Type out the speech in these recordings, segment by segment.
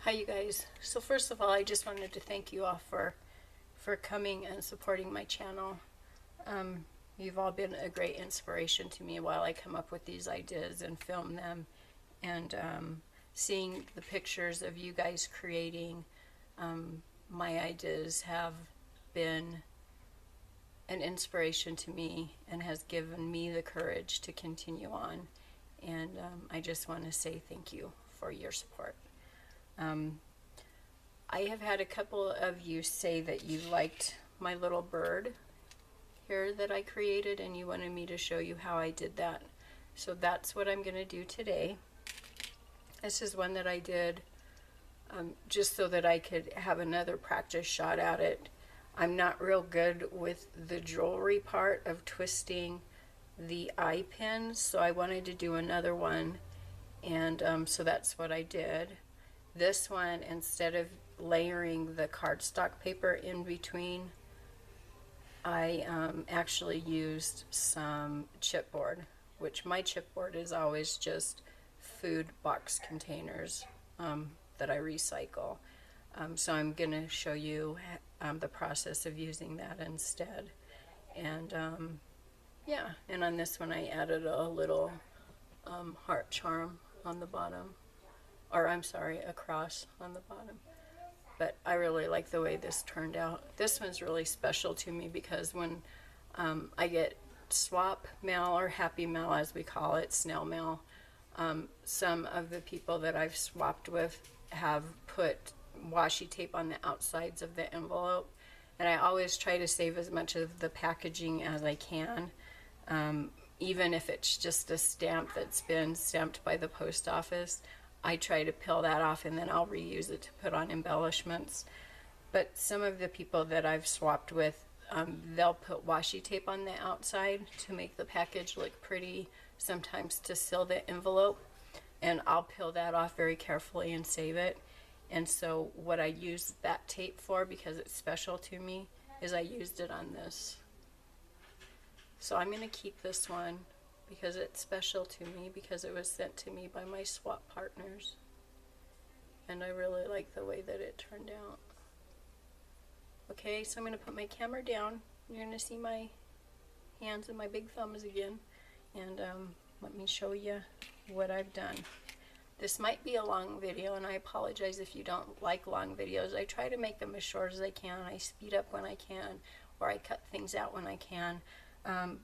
Hi you guys. So first of all, I just wanted to thank you all for coming and supporting my channel. You've all been a great inspiration to me while I come up with these ideas and film them, and seeing the pictures of you guys creating my ideas have been an inspiration to me and has given me the courage to continue on, and I just want to say thank you for your support. I have had a couple of you say that you liked my little bird here that I created and you wanted me to show you how I did that. So that's what I'm going to do today. This is one that I did just so that I could have another practice shot at it. I'm not real good with the jewelry part of twisting the eye pins, so I wanted to do another one, and so that's what I did. This one, instead of layering the cardstock paper in between, I actually used some chipboard, which my chipboard is always just food box containers that I recycle. So I'm going to show you the process of using that instead. And yeah, and on this one I added a little heart charm on the bottom. Or I'm sorry, a cross on the bottom. But I really like the way this turned out. This one's really special to me because when I get swap mail, or happy mail as we call it, snail mail, some of the people that I've swapped with have put washi tape on the outsides of the envelope, and I always try to save as much of the packaging as I can, even if it's just a stamp that's been stamped by the post office. I try to peel that off and then I'll reuse it to put on embellishments. But some of the people that I've swapped with, they'll put washi tape on the outside to make the package look pretty, sometimes to seal the envelope, and I'll peel that off very carefully and save it. And so what I use that tape for, because it's special to me, is I used it on this. So I'm going to keep this one because it's special to me, because it was sent to me by my swap partners, and I really like the way that it turned out. Okay, so I'm going to put my camera down. You're going to see my hands and my big thumbs again, and let me show you what I've done. This might be a long video, and I apologize if you don't like long videos. I try to make them as short as I can. I speed up when I can, or I cut things out when I can.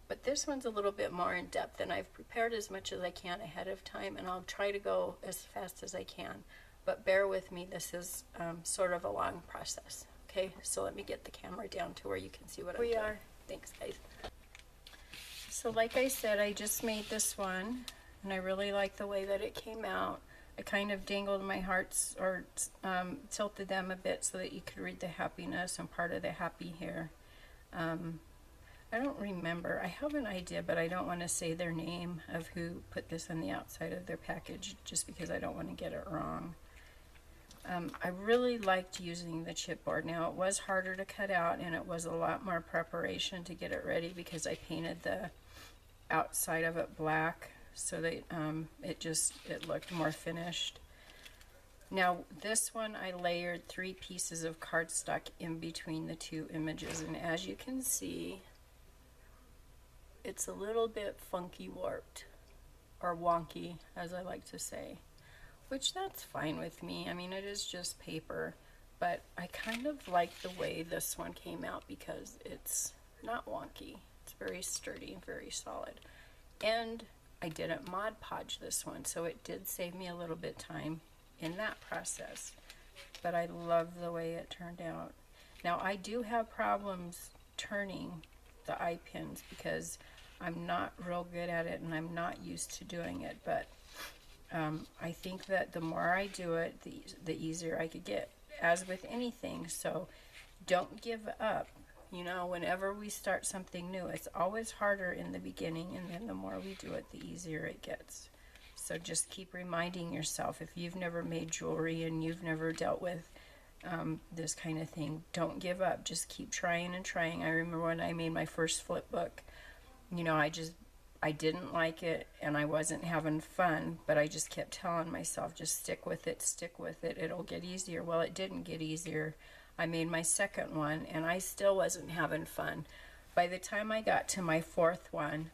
But this one's a little bit more in depth, and I've prepared as much as I can ahead of time, and I'll try to go as fast as I can. But bear with me, this is sort of a long process. Okay, so let me get the camera down to where you can see what I'm doing. Thanks, guys. So like I said, I just made this one, and I really like the way that it came out. I kind of dangled my hearts, or tilted them a bit so that you could read the happiness and part of the happy here. I don't remember. I have an idea, but I don't want to say their name of who put this on the outside of their package, just because I don't want to get it wrong. I really liked using the chipboard. Now, it was harder to cut out, and it was a lot more preparation to get it ready, because I painted the outside of it black so that it looked more finished. Now, this one I layered 3 pieces of cardstock in between the 2 images, and as you can see, it's a little bit funky warped, or wonky as I like to say, which that's fine with me. I mean, it is just paper, but I kind of like the way this one came out because it's not wonky. It's very sturdy and very solid. And I didn't Mod Podge this one, so it did save me a little bit time in that process, but I love the way it turned out. Now, I do have problems turning the eye pins because I'm not real good at it and I'm not used to doing it, but I think that the more I do it, the easier I could get, as with anything. So don't give up. You know, whenever we start something new, it's always harder in the beginning, and then the more we do it, the easier it gets. So just keep reminding yourself, if you've never made jewelry and you've never dealt with this kind of thing, don't give up. Just keep trying and trying. I remember when I made my first flip book, you know, I just I didn't like it and I wasn't having fun, but I just kept telling myself, just stick with it, it'll get easier. Well, it didn't get easier. I made my second one and I still wasn't having fun. By the time I got to my fourth one,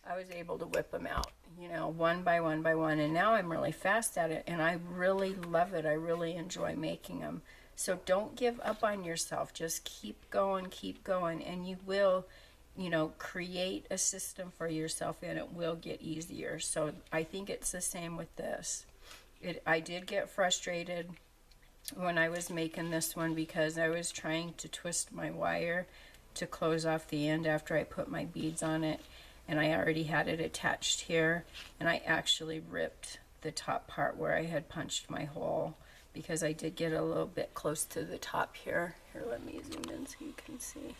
I was able to whip them out, you know, one by one by one, and now I'm really fast at it and I really love it. I really enjoy making them. So don't give up on yourself. Just keep going, and you will, you know, create a system for yourself and it will get easier. So I think it's the same with this. I did get frustrated when I was making this one because I was trying to twist my wire to close off the end after I put my beads on it, and I already had it attached here, and I actually ripped the top part where I had punched my hole because I did get a little bit close to the top here. Here, let me zoom in so you can see.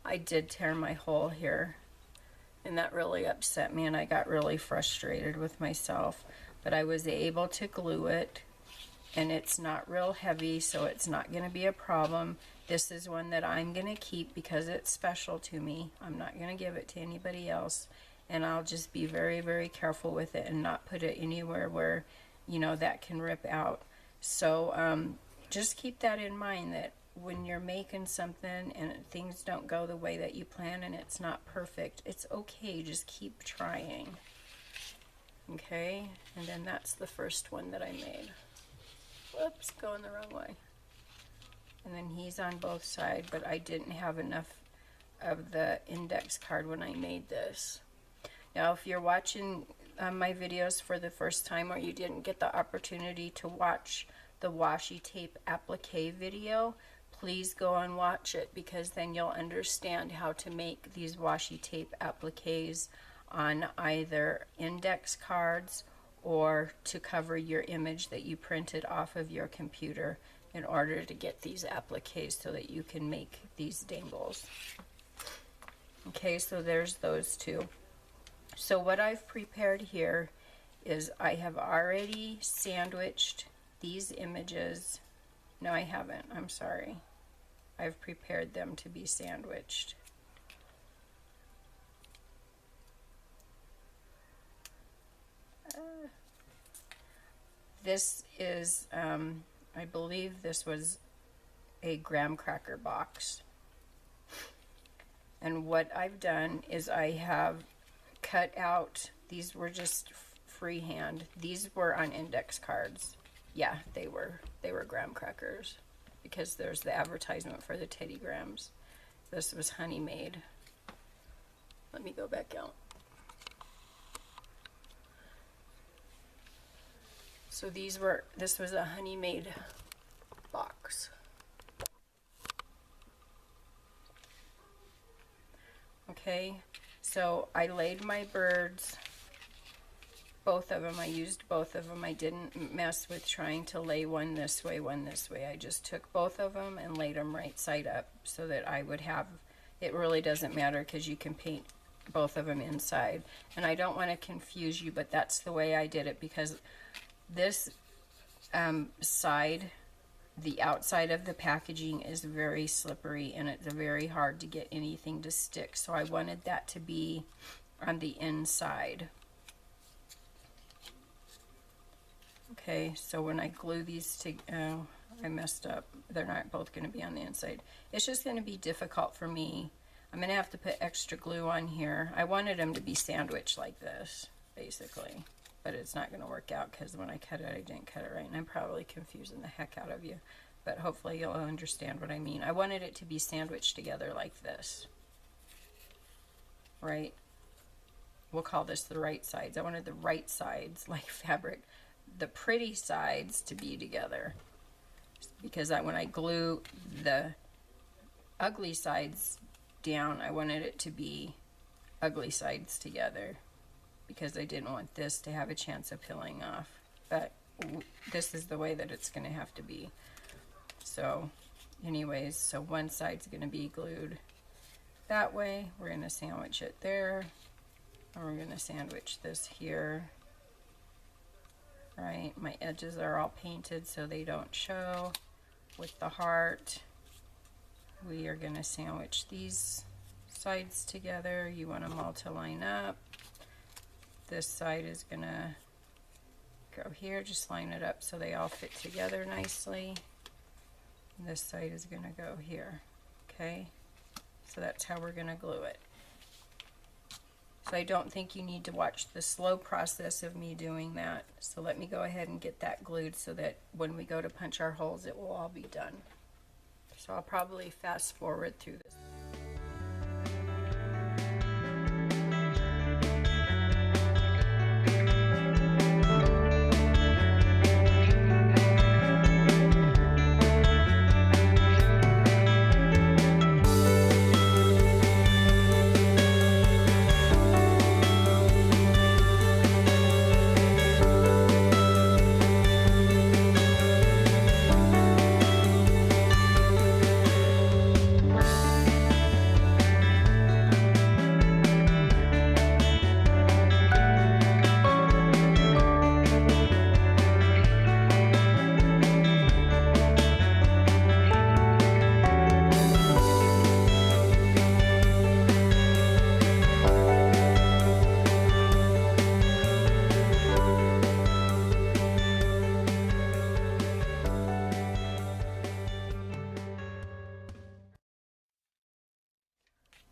I did tear my hole here, and that really upset me, and I got really frustrated with myself. But I was able to glue it, and it's not real heavy, so it's not going to be a problem. This is one that I'm going to keep because it's special to me. I'm not going to give it to anybody else, and I'll just be very, very careful with it and not put it anywhere where, you know, that can rip out. So just keep that in mind, that when you're making something and things don't go the way that you plan and it's not perfect, it's okay. Just keep trying. Okay, and then that's the first one that I made. Whoops, going the wrong way. And then he's on both sides, but I didn't have enough of the index card when I made this. Now, if you're watching my videos for the first time, or you didn't get the opportunity to watch the Washi Tape Applique video, please go and watch it, because then you'll understand how to make these washi tape appliques on either index cards or to cover your image that you printed off of your computer in order to get these appliques so that you can make these dangles. Okay, so there's those two. So what I've prepared here is I have already sandwiched these images. No, I haven't. I'm sorry. I've prepared them to be sandwiched. This is, I believe this was a graham cracker box. And what I've done is I have cut out, these were just freehand. These were on index cards. Yeah, they were graham crackers, because there's the advertisement for the Teddy Grahams. This was honey made. Let me go back out. So this was a honey made box. Okay, so I laid my birds, both of them. I used both of them. I didn't mess with trying to lay one this way, one this way. I just took both of them and laid them right side up so that I would have, it really doesn't matter because you can paint both of them inside. And I don't want to confuse you, but that's the way I did it, because this side, the outside of the packaging is very slippery and it's very hard to get anything to stick. So I wanted that to be on the inside. Okay, so when I glue these together, I messed up. They're not both going to be on the inside. It's just going to be difficult for me. I'm going to have to put extra glue on here. I wanted them to be sandwiched like this, basically. But it's not going to work out because when I cut it, I didn't cut it right. And I'm probably confusing the heck out of you. But hopefully you'll understand what I mean. I wanted it to be sandwiched together like this. Right? We'll call this the right sides. I wanted the right sides, like fabric, the pretty sides to be together. Because when I glue the ugly sides down, I wanted it to be ugly sides together, because I didn't want this to have a chance of peeling off. But this is the way that it's going to have to be. So anyways, so one side's going to be glued that way. We're going to sandwich it there. And we're going to sandwich this here. Right, my edges are all painted so they don't show. With the heart, we are going to sandwich these sides together. You want them all to line up. This side is gonna go here, just line it up so they all fit together nicely. And this side is gonna go here, okay? So that's how we're gonna glue it. So I don't think you need to watch the slow process of me doing that. So let me go ahead and get that glued so that when we go to punch our holes, it will all be done. So I'll probably fast forward through this.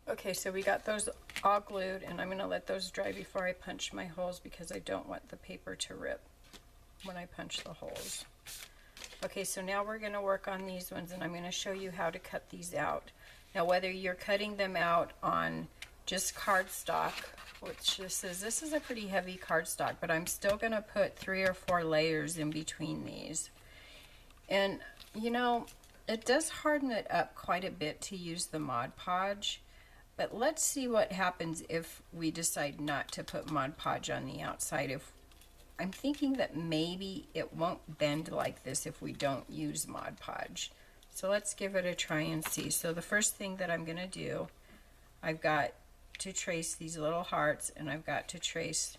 Okay, so we got those all glued, and I'm going to let those dry before I punch my holes because I don't want the paper to rip when I punch the holes. Okay, so now we're going to work on these ones, and I'm going to show you how to cut these out. Now, whether you're cutting them out on just cardstock, which this is a pretty heavy cardstock, but I'm still going to put 3 or 4 layers in between these. And, you know, it does harden it up quite a bit to use the Mod Podge. But let's see what happens if we decide not to put Mod Podge on the outside. I'm thinking that maybe it won't bend like this if we don't use Mod Podge. So let's give it a try and see. So the first thing that I'm going to do, I've got to trace these little hearts, and I've got to trace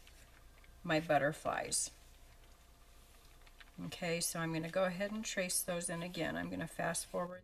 my butterflies. Okay, so I'm going to go ahead and trace those, and again, I'm going to fast forward.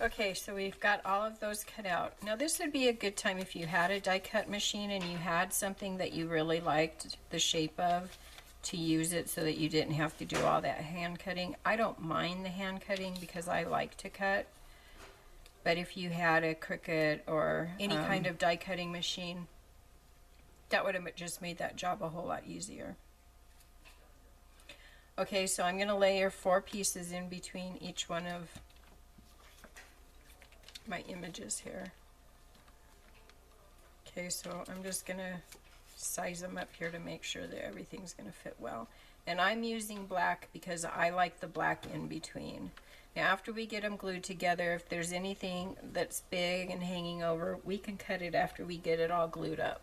Okay, so we've got all of those cut out. Now this would be a good time if you had a die cut machine and you had something that you really liked the shape of, to use it so that you didn't have to do all that hand cutting. I don't mind the hand cutting because I like to cut. But if you had a Cricut or any kind of die cutting machine, that would have just made that job a whole lot easier. Okay, so I'm going to layer 4 pieces in between each one of my images here. Okay, so I'm just going to size them up here to make sure that everything's going to fit well. And I'm using black because I like the black in between. Now after we get them glued together, if there's anything that's big and hanging over, we can cut it after we get it all glued up.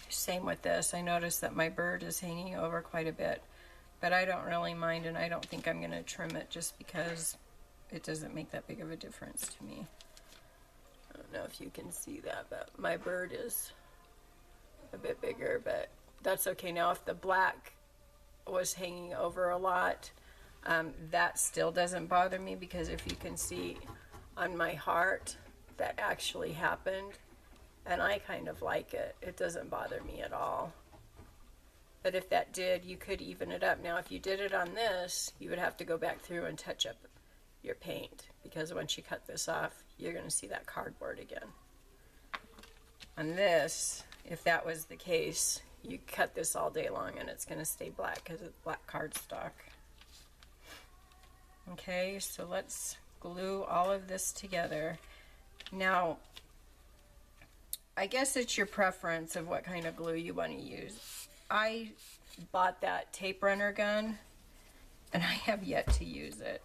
Same with this. I noticed that my bird is hanging over quite a bit, but I don't really mind, and I don't think I'm going to trim it just because it doesn't make that big of a difference to me. I don't know if you can see that, but my bird is a bit bigger, but that's okay. Now if the black was hanging over a lot, that still doesn't bother me, because if you can see on my heart, that actually happened, and I kind of like it. It doesn't bother me at all. But if that did, you could even it up. Now if you did it on this, you would have to go back through and touch up your paint, because once you cut this off, you're going to see that cardboard again. On this, if that was the case, you cut this all day long and it's going to stay black because it's black cardstock. Okay, so let's glue all of this together. Now, I guess it's your preference of what kind of glue you want to use. I bought that tape runner gun and I have yet to use it.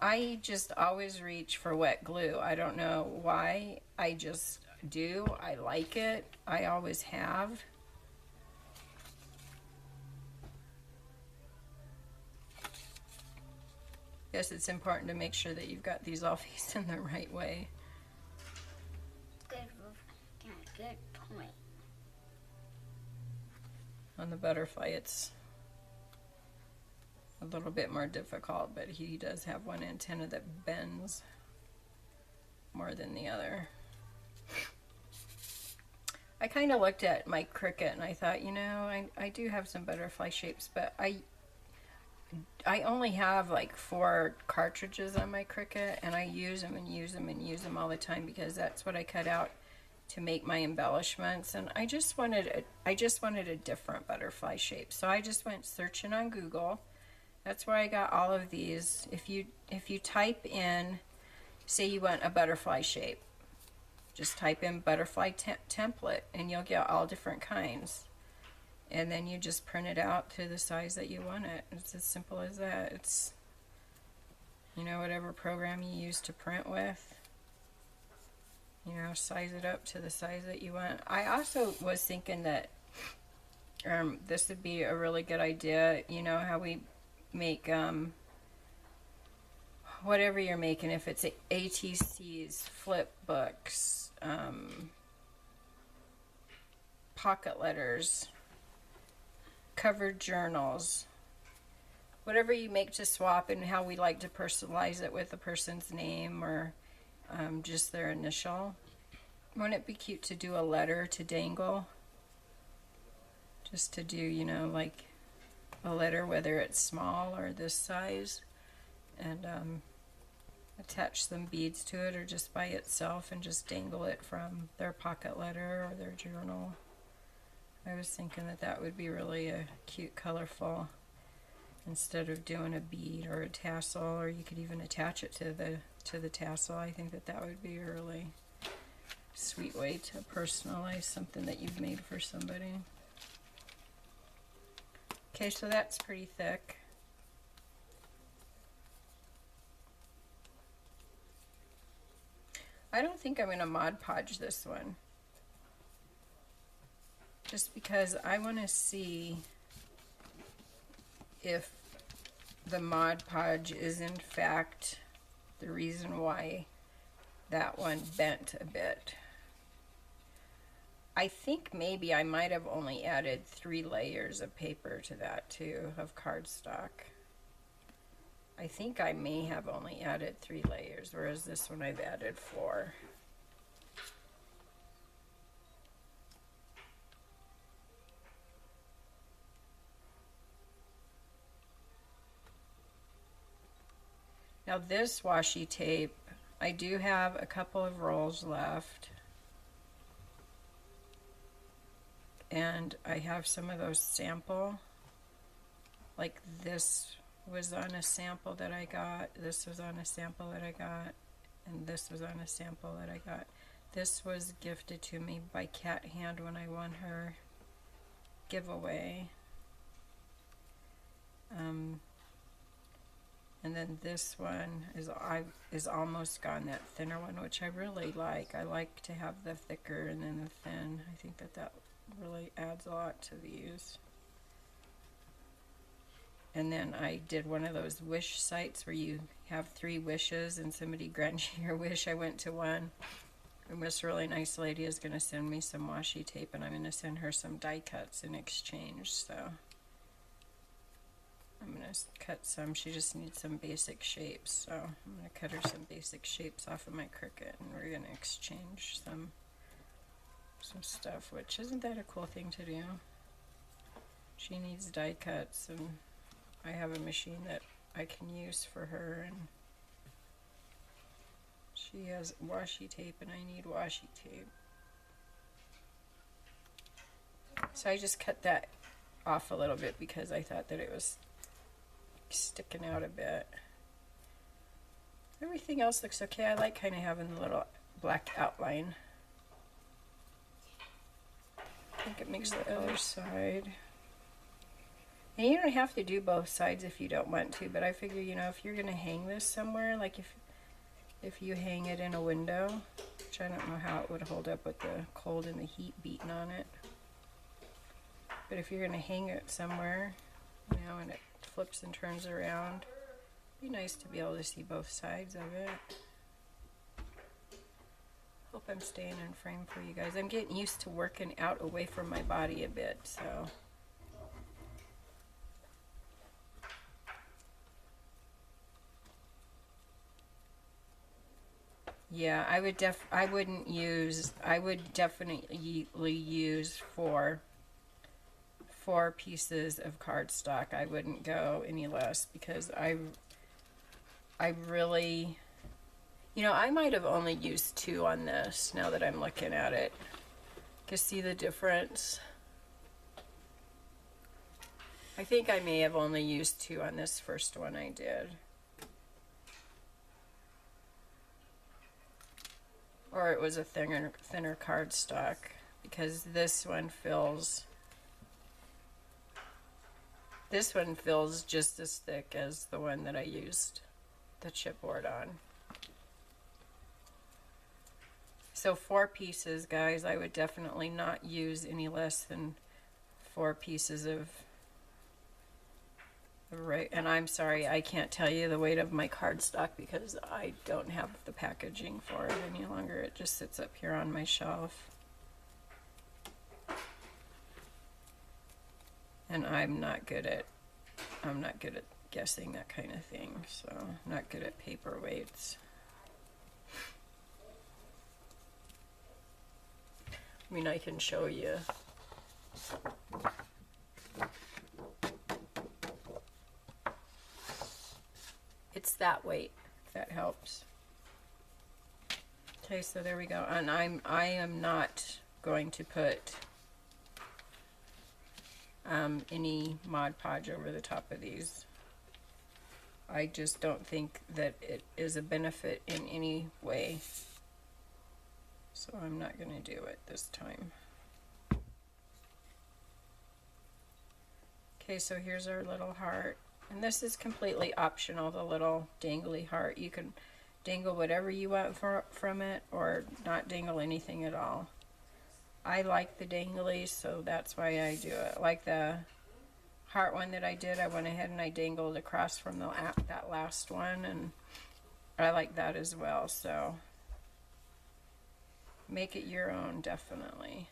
I just always reach for wet glue. I don't know why. I just do. I like it. I always have. Yes, it's important to make sure that you've got these all facing the right way. Good point. On the butterfly, it's a little bit more difficult, but he does have one antenna that bends more than the other. I kind of looked at my Cricut and I thought, you know, I do have some butterfly shapes, but I only have like 4 cartridges on my Cricut, and I use them and use them and use them all the time because that's what I cut out to make my embellishments. And I just wanted a different butterfly shape, so I just went searching on Google. That's where I got all of these. If you type in, say you want a butterfly shape, just type in butterfly template and you'll get all different kinds. And then you just print it out to the size that you want it. It's as simple as that. It's, you know, whatever program you use to print with, you know, size it up to the size that you want. I also was thinking that this would be a really good idea, you know, how we make whatever you're making, if it's ATCs, flip books, pocket letters, covered journals, whatever you make to swap, and how we like to personalize it with a person's name or just their initial. Wouldn't it be cute to do a letter to dangle? Just to do, you know, like a letter, whether it's small or this size, and attach some beads to it, or just by itself and just dangle it from their pocket letter or their journal. I was thinking that that would be really a cute, colorful, instead of doing a bead or a tassel, or you could even attach it to the tassel. I think that that would be a really sweet way to personalize something that you've made for somebody. Okay, so that's pretty thick. I don't think I'm going to Mod Podge this one, just because I want to see if the Mod Podge is in fact the reason why that one bent a bit. I think maybe I might have only added 3 layers of paper to that too, of cardstock. I think I may have only added 3 layers, whereas this one I've added 4. Now this washi tape, I do have a couple of rolls left. And I have some of those sample, like this was on a sample that I got, this was on a sample that I got, and this was on a sample that I got. This was gifted to me by Cat Hand when I won her giveaway. And then this one is almost gone, that thinner one, which I really like. I like to have the thicker and then the thin. I think that really adds a lot to these. And then I did one of those wish sites where you have 3 wishes and somebody grants you your wish. I went to one, and this really nice lady is going to send me some washi tape, and I'm going to send her some die cuts in exchange. So I'm going to cut some. She just needs some basic shapes, so I'm going to cut her some basic shapes off of my Cricut, and we're going to exchange some stuff, which isn't that a cool thing to do? She needs die cuts, and I have a machine that I can use for her, and she has washi tape and I need washi tape. So I just cut that off a little bit because I thought that it was sticking out a bit. Everything else looks okay. I like kind of having the little black outline. I think it makes the other side. And you don't have to do both sides if you don't want to, but I figure, you know, if you're going to hang this somewhere, like if you hang it in a window, which I don't know how it would hold up with the cold and the heat beating on it, but if you're going to hang it somewhere, you know, and it flips and turns around, it'd be nice to be able to see both sides of it. Hope I'm staying in frame for you guys. I'm getting used to working out away from my body a bit, so. Yeah, I would definitely use four pieces of cardstock. I wouldn't go any less because I really, you know, I might have only used 2 on this now that I'm looking at it. Can see the difference? I think I may have only used 2 on this first one I did. Or it was a thinner cardstock, because this one feels just as thick as the one that I used the chipboard on. So 4 pieces, guys. I would definitely not use any less than 4 pieces of right. And I'm sorry, I can't tell you the weight of my cardstock because I don't have the packaging for it any longer. It just sits up here on my shelf. And I'm not good at guessing that kind of thing, so I'm not good at paper weights. I mean, I can show you. It's that weight, if that helps. Okay, so there we go. And I am not going to put any Mod Podge over the top of these. I just don't think that it is a benefit in any way. So I'm not going to do it this time. Okay, so here's our little heart. And this is completely optional, the little dangly heart. You can dangle whatever you want from it or not dangle anything at all. I like the danglies, so that's why I do it. Like the heart one that I did, I went ahead and I dangled across from that last one, and I like that as well. So make it your own, definitely.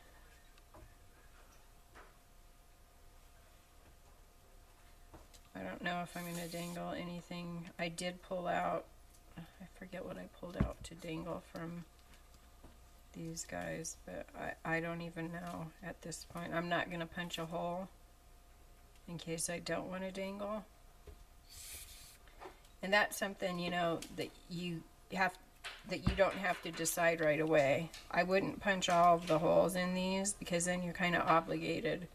I don't don't know if I'm going to dangle anything. I did pull out, I forget what I pulled out to dangle from these guys, but I don't even know at this point. I'm not going to punch a hole in case I don't want to dangle. And that's something, you know, that you don't have to decide right away. I wouldn't punch all of the holes in these because then you're kind of obligated.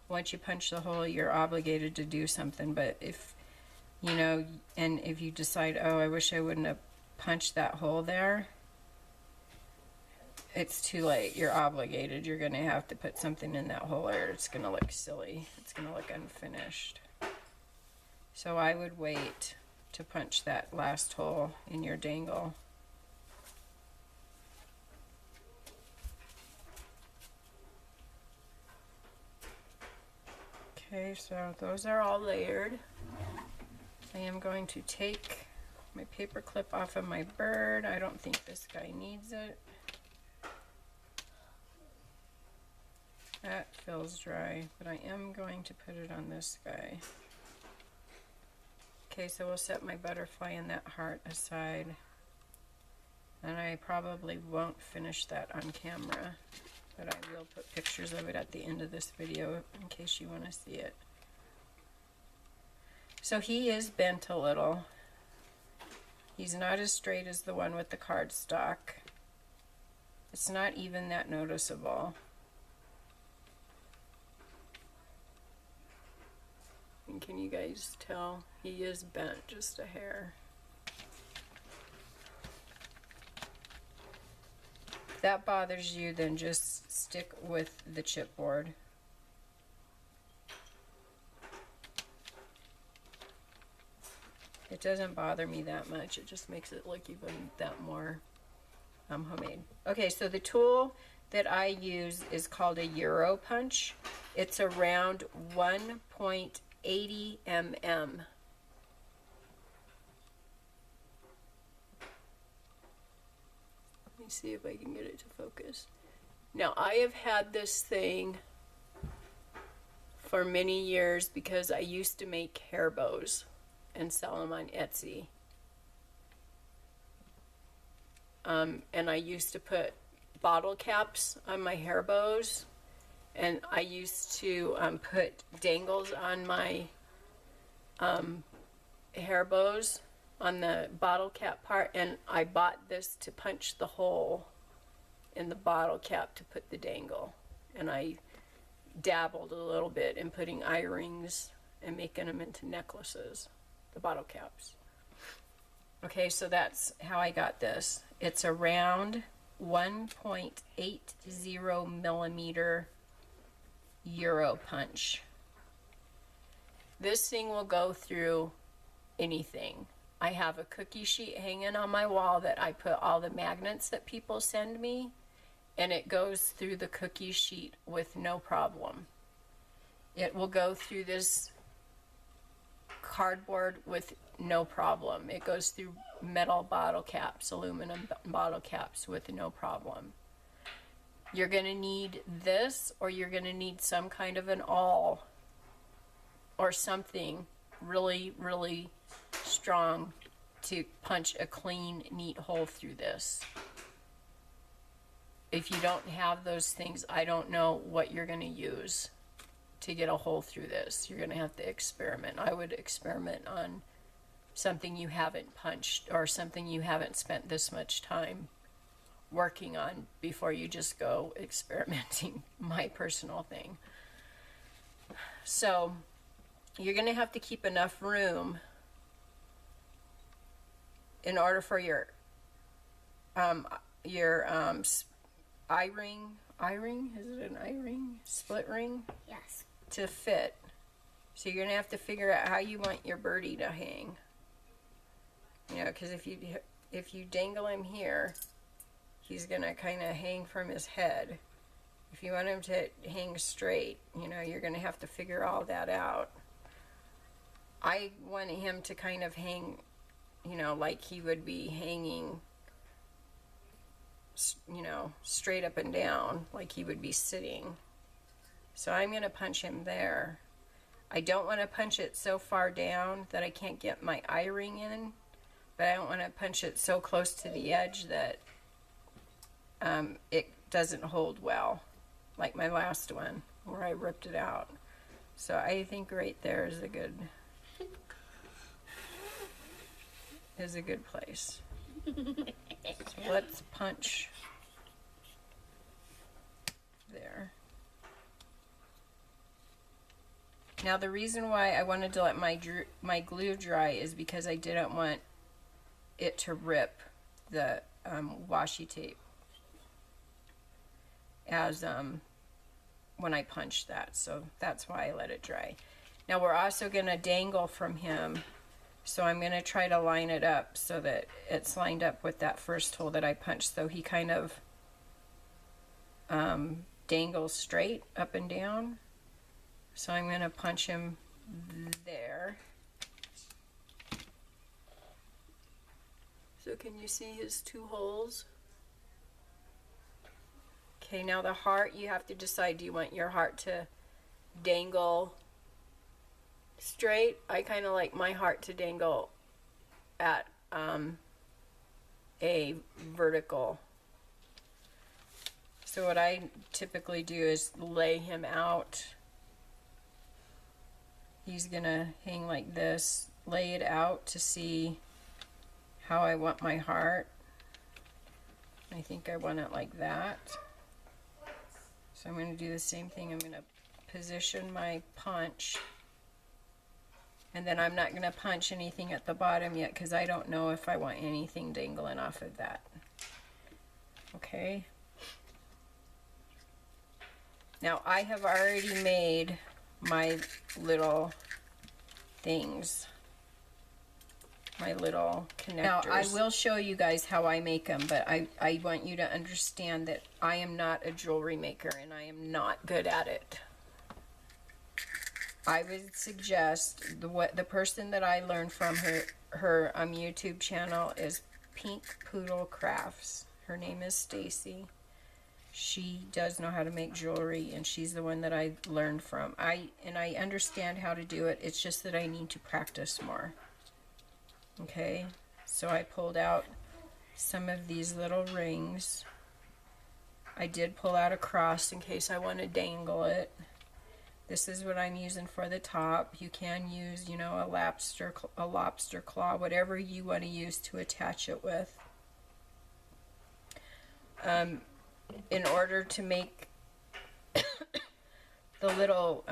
Once you punch the hole, you're obligated to do something. But if, you know, and if you decide, oh, I wish I wouldn't have punched that hole there, it's too late. You're obligated. You're going to have to put something in that hole or it's going to look silly. It's going to look unfinished. So I would wait to punch that last hole in your dangle. Okay, so those are all layered. I am going to take my paper clip off of my bird. I don't think this guy needs it. That feels dry, but I am going to put it on this guy. Okay, so we'll set my butterfly and that heart aside. And I probably won't finish that on camera, but I will put pictures of it at the end of this video in case you want to see it. So he is bent a little. He's not as straight as the one with the cardstock. It's not even that noticeable. And can you guys tell? He is bent just a hair. If that bothers you, then just stick with the chipboard. It doesn't bother me that much. It just makes it look even that more homemade. Okay, so the tool that I use is called a Euro punch. It's around 1.80 mm. Let me see if I can get it to focus. Now, I have had this thing for many years because I used to make hair bows and sell them on Etsy. And I used to put bottle caps on my hair bows, and I used to put dangles on my hair bows on the bottle cap part, and I bought this to punch the hole in the bottle cap to put the dangle. And I dabbled a little bit in putting eye rings and making them into necklaces, the bottle caps. Okay, so that's how I got this. It's a round 1.80 millimeter Euro punch. This thing will go through anything. I have a cookie sheet hanging on my wall that I put all the magnets that people send me, and it goes through the cookie sheet with no problem. It will go through this cardboard with no problem. It goes through metal bottle caps, aluminum bottle caps with no problem. You're going to need this, or you're going to need some kind of an awl or something really, really strong to punch a clean, neat hole through this. If you don't have those things, I don't know what you're going to use to get a hole through this. You're going to have to experiment. I would experiment on something you haven't punched or something you haven't spent this much time working on before you just go experimenting. My personal thing. So you're going to have to keep enough room in order for your eye ring, is it an eye ring? Split ring? Yes. To fit. So you're going to have to figure out how you want your birdie to hang. You know, because if you dangle him here, he's going to kind of hang from his head. If you want him to hang straight, you know, you're going to have to figure all that out. I want him to kind of hang, you know, like he would be hanging, you know, straight up and down, like he would be sitting. So I'm going to punch him there. I don't want to punch it so far down that I can't get my eye ring in, but I don't want to punch it so close to the edge that it doesn't hold well, like my last one where I ripped it out. So I think right there is a good place. So let's punch there. Now the reason why I wanted to let my glue dry is because I didn't want it to rip the washi tape as when I punched that. So that's why I let it dry. Now we're also going to dangle from him. So I'm going to try to line it up so that it's lined up with that first hole that I punched. So he kind of dangles straight up and down. So I'm going to punch him there. So can you see his 2 holes? Okay, now the heart, you have to decide, do you want your heart to dangle straight? I kind of like my heart to dangle at a vertical. So what I typically do is lay him out. He's gonna hang like this, lay it out to see how I want my heart. I think I want it like that. So I'm going to do the same thing. I'm going to position my punch. And then I'm not going to punch anything at the bottom yet because I don't know if I want anything dangling off of that. Okay. Now I have already made my little things. My little connectors. Now I will show you guys how I make them, but I want you to understand that I am not a jewelry maker and I am not good at it. I would suggest the person that I learned from her YouTube channel is Pink Poodle Crafts. Her name is Stacy. She does know how to make jewelry and she's the one that I learned from. I understand how to do it. It's just that I need to practice more. Okay, so I pulled out some of these little rings. I did pull out a cross in case I want to dangle it. This is what I'm using for the top. You can use, you know, a lobster claw, whatever you want to use to attach it with. In order to make the little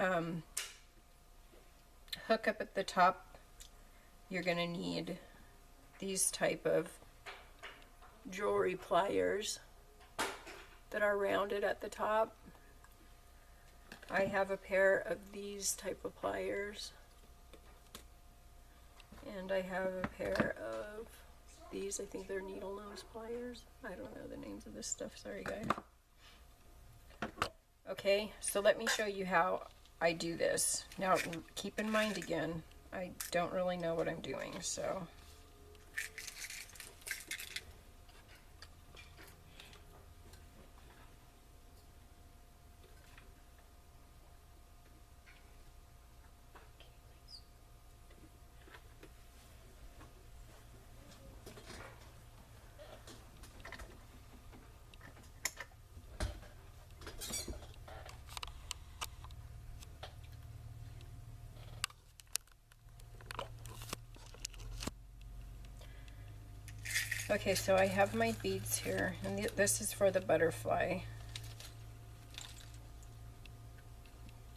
hook up at the top, you're going to need these type of jewelry pliers that are rounded at the top. I have a pair of these type of pliers, and I have a pair of these. I think they're needle nose pliers. I don't know the names of this stuff, sorry guys. Okay, so let me show you how I do this. Now keep in mind again, I don't really know what I'm doing, so. Okay, so I have my beads here, and this is for the butterfly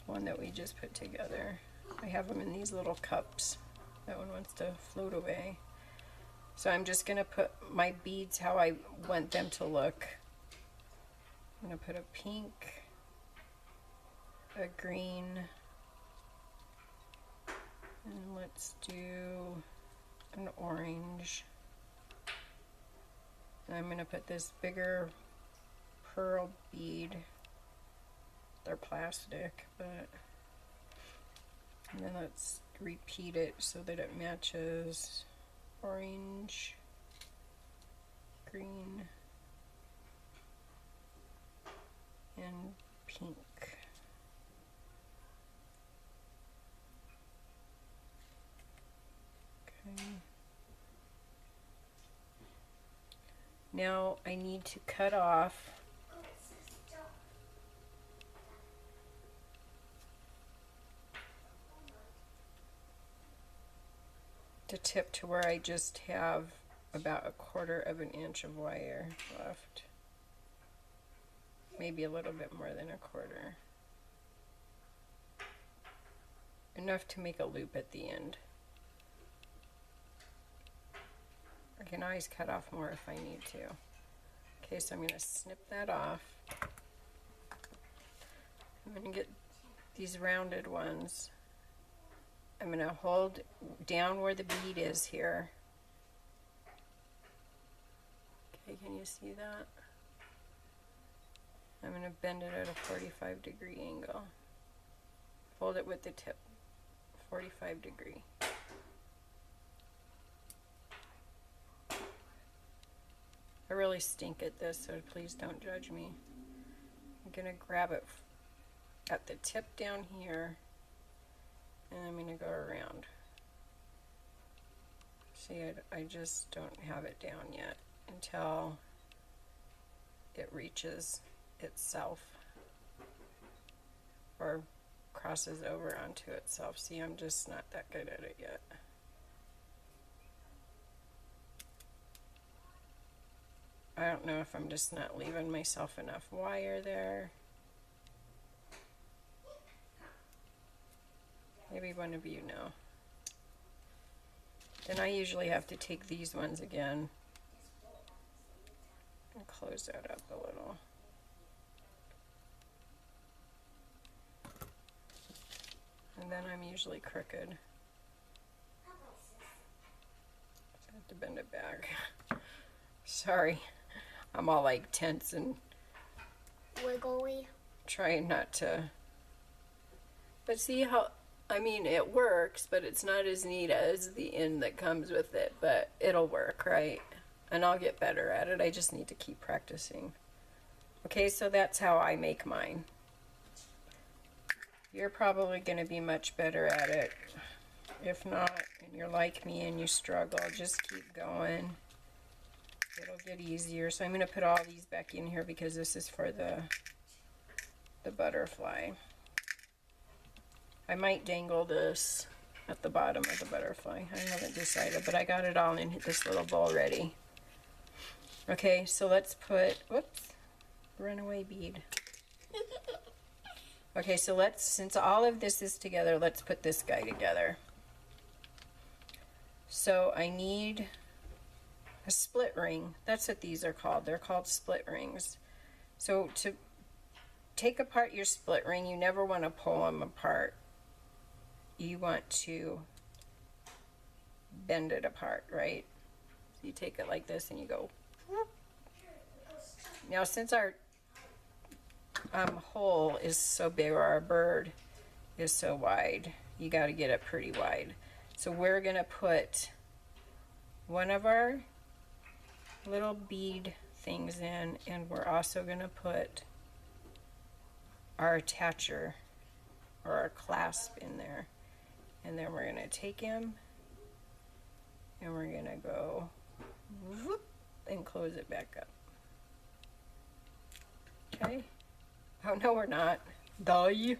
one that we just put together. I have them in these little cups. That one wants to float away. So I'm just going to put my beads how I want them to look. I'm going to put a pink, a green, and let's do an orange. I'm going to put this bigger pearl bead. They're plastic, but and then let's repeat it so that it matches orange, green, and pink. Now I need to cut off the tip to where I just have about 1/4 of an inch of wire left. Maybe a little bit more than 1/4. Enough to make a loop at the end. I can always cut off more if I need to. Okay, so I'm going to snip that off. I'm going to get these rounded ones. I'm going to hold down where the bead is here. Okay, can you see that? I'm going to bend it at a 45-degree angle. Hold it with the tip, 45-degree. I really stink at this, so please don't judge me. I'm going to grab it at the tip down here, and I'm going to go around. See, I just don't have it down yet until it reaches itself or crosses over onto itself. See, I'm just not that good at it yet. I don't know if I'm just not leaving myself enough wire there. Maybe one of you know. Then I usually have to take these ones again and close that up a little. And then I'm usually crooked. So I have to bend it back. Sorry, I'm all like tense and Wiggly. trying not to. But see how, I mean, it works, but it's not as neat as the end that comes with it, but it'll work, right? And I'll get better at it. I just need to keep practicing. Okay, so that's how I make mine. You're probably going to be much better at it. If not, and you're like me and you struggle, just keep going. It'll get easier. So I'm going to put all these back in here because this is for the butterfly. I might dangle this at the bottom of the butterfly. I haven't decided, but I got it all in this little bowl ready. Okay, so let's put, whoops, runaway bead. Okay, so let's, since all of this is together, let's put this guy together. So I need a split ring. That's what these are called. They're called split rings. So to take apart your split ring, you never want to pull them apart. You want to bend it apart, right? So you take it like this and you go. Now since our hole is so big, or our bird is so wide, you got to get it pretty wide. So we're going to put one of our little bead things in, and we're also going to put our attacher or our clasp in there. And then we're going to take him and we're going to go whoop, and close it back up. Okay? Oh, no, we're not. Die.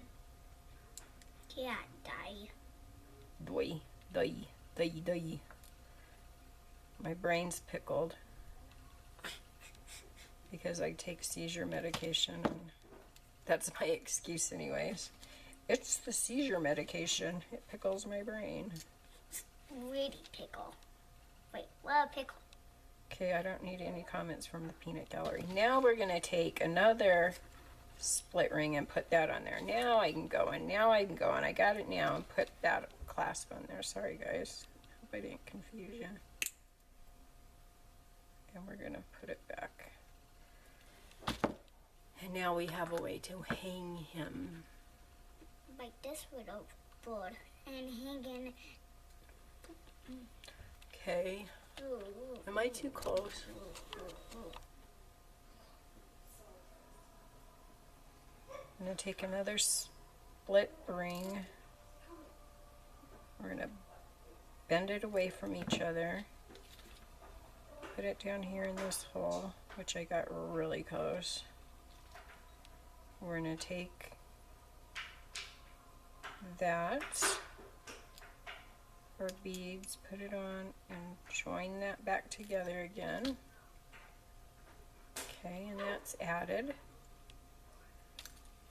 Yeah, die. Doi. Die. Die. Die. My brain's pickled because I take seizure medication, and that's my excuse anyways. It's the seizure medication. It pickles my brain. Really pickle. Wait, what pickle? Okay, I don't need any comments from the peanut gallery. Now we're going to take another split ring and put that on there. Now I can go in. Now I can go in. I got it now, and put that clasp on there. Sorry, guys. Hope I didn't confuse you. And we're going to put it back. And now we have a way to hang him. Like this with a board and hanging. Okay. Am I too close? I'm going to take another split ring. We're going to bend it away from each other. put it down here in this hole, which I got really close. We're going to take that, our beads, put it on, and join that back together again. Okay, and that's added.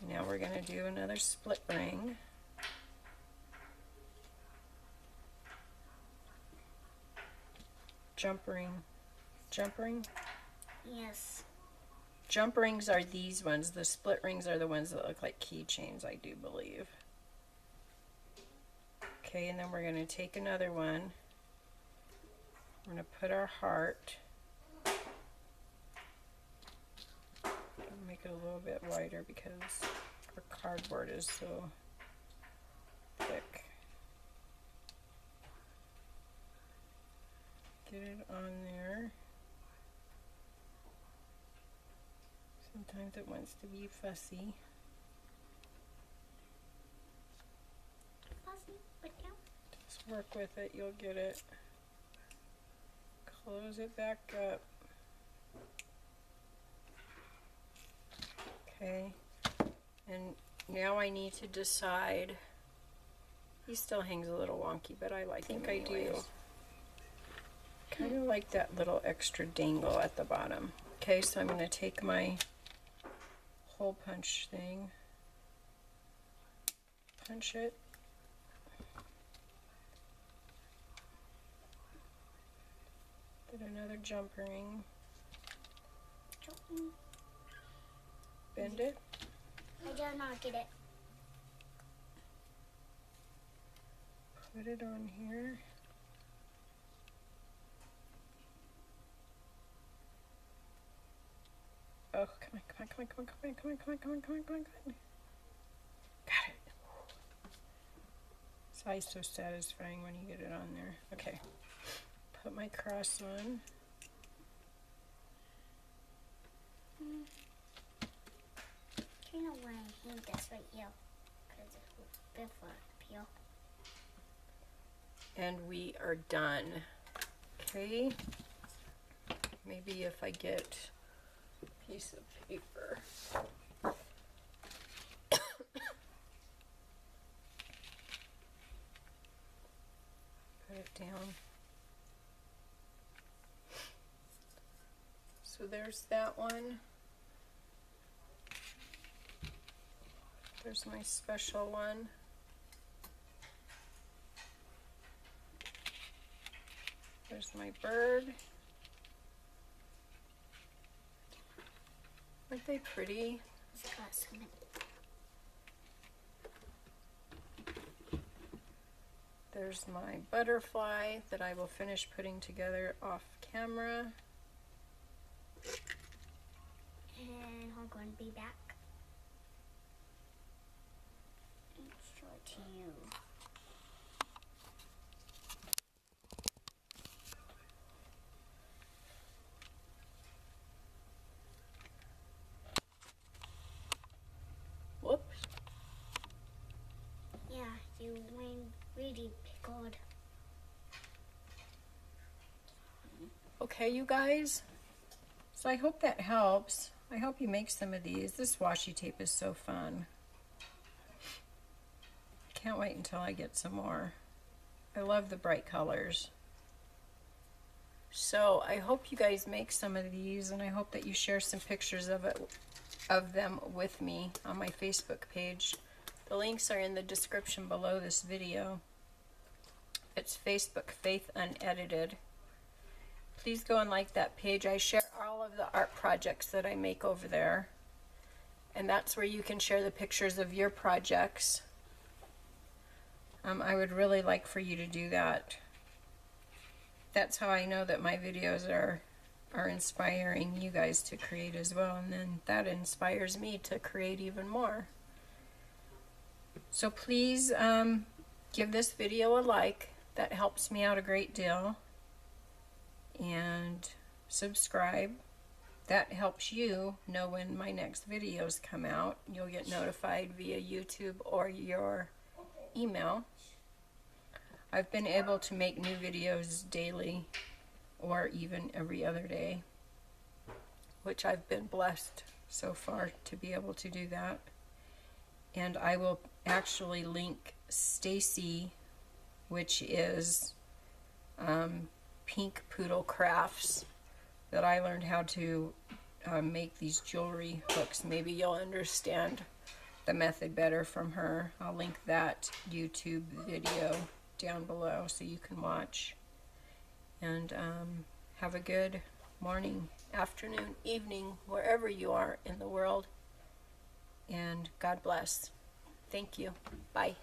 Now we're going to do another split ring. Jump ring. Jump ring? Yes. Jump rings are these ones. The split rings are the ones that look like keychains, I do believe. Okay, and then we're going to take another one. We're going to put our heart. Make it a little bit wider because our cardboard is so thick. Get it on there. Sometimes it wants to be fussy. Fussy, but no. Just work with it, you'll get it. Close it back up. Okay, and now I need to decide. He still hangs a little wonky, but I like him anyways. Kind of like that little extra dangle at the bottom. Okay, so I'm going to take my hole punch thing, punch it, get another jump ring, bend it, I did not get it. put it on here. Oh, come on, come on, come on, come on, come on, come on, come on, come on, come on, come on, come on. Got it. It's always so satisfying when you get it on there. Okay. Put my cross on. You know why I hate this right here? Because it's before peel. And we are done. Okay. Maybe if I get a piece of paper. Put it down. So there's that one. There's my special one. There's my bird. Aren't they pretty? It's got something. There's my butterfly that I will finish putting together off camera. And I'm going to be back. Let's show it to you. Whoops. Yeah, you went really good. Okay, you guys. So I hope that helps. I hope you make some of these. This washi tape is so fun. Can't wait until I get some more. I love the bright colors. So I hope you guys make some of these, and I hope that you share some pictures of them with me on my Facebook page. The links are in the description below this video. It's Facebook Faith Unedited. Please go and like that page. I share all of the art projects that I make over there. And that's where you can share the pictures of your projects. I would really like for you to do that. That's how I know that my videos are inspiring you guys to create as well. And then that inspires me to create even more. So please give this video a like. That helps me out a great deal. And subscribe. That helps you know when my next videos come out. You'll get notified via YouTube or your email. I've been able to make new videos daily or even every other day, which I've been blessed so far to be able to do that. And I will actually link Stacy, which is Pink Poodle Crafts, that I learned how to make these jewelry hooks. Maybe you'll understand the method better from her. I'll link that YouTube video down below so you can watch. And have a good morning, afternoon, evening, wherever you are in the world. And God bless. Thank you. Bye.